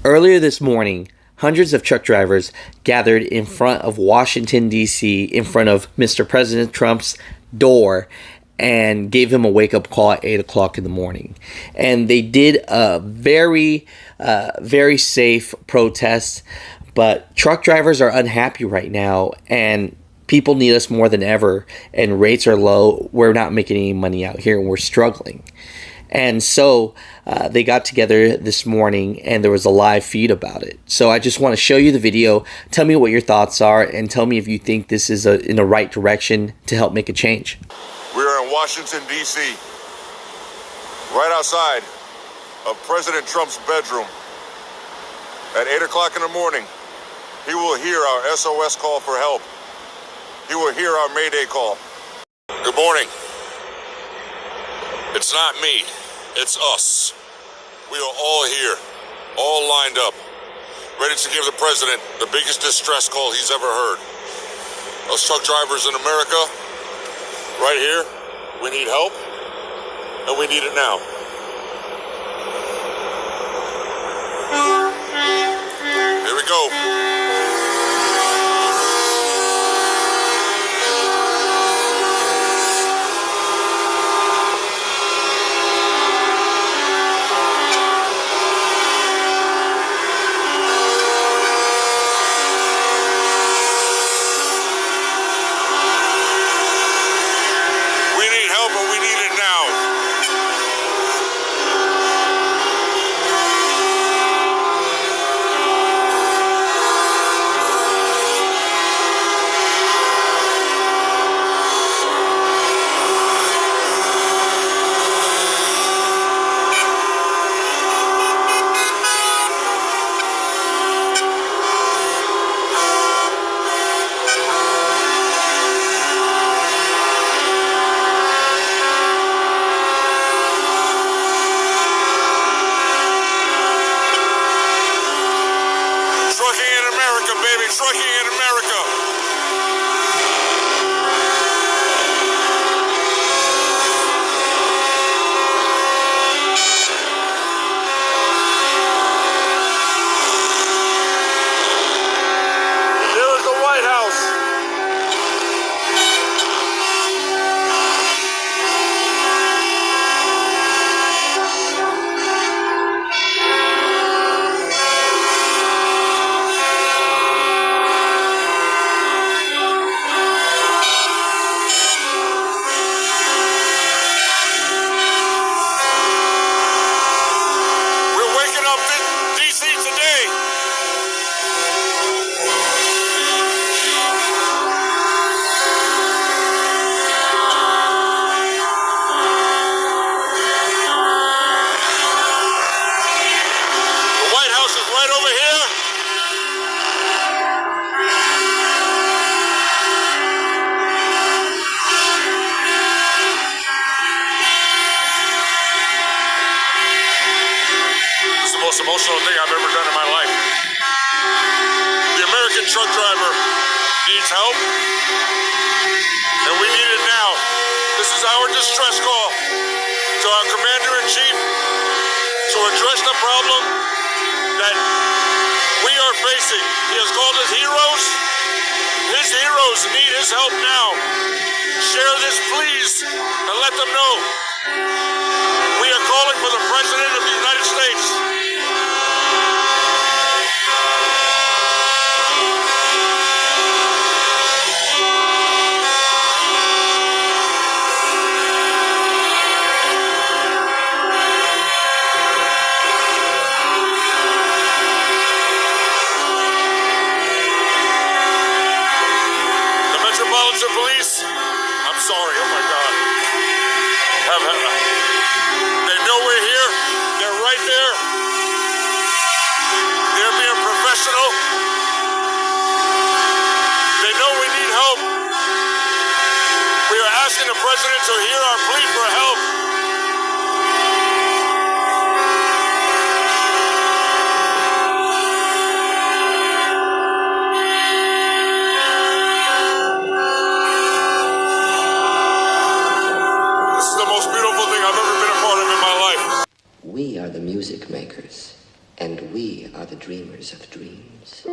Earlier this morning, hundreds of truck drivers gathered in front of Washington, D.C., in front of Mr. President Trump's door, and gave him a wake-up call at 8 o'clock in the morning. And they did a very safe protest, but truck drivers are unhappy right now, and people need us more than ever, and rates are low. We're not making any money out here, and we're struggling. And so they got together this morning, and there was a live feed about it. So I just want to show you the video. Tell me what your thoughts are, and tell me if you think this is in the right direction to help make a change. We are in Washington, D.C., right outside of President Trump's bedroom. At 8 o'clock in the morning, he will hear our SOS call for help. He will hear our Mayday call. Good morning. It's not me, it's us. We are all here, all lined up, ready to give the president the biggest distress call he's ever heard. Those truck drivers in America, right here, we need help, and we need it now. Here we go. Trucking in America. There is the White House. Most emotional thing I've ever done in my life. The American truck driver needs help, and we need it now. This is our distress call to our Commander-in-Chief to address the problem that we are facing. He has called us heroes. His heroes need his help now. Share this, please, and let them know. We are calling for the President of the United States. Police, I'm sorry, oh my God. They know we're here, they're right there. They're being professional. They know we need help. We are asking the president to hear our plea for help. We are the music makers, and we are the dreamers of dreams.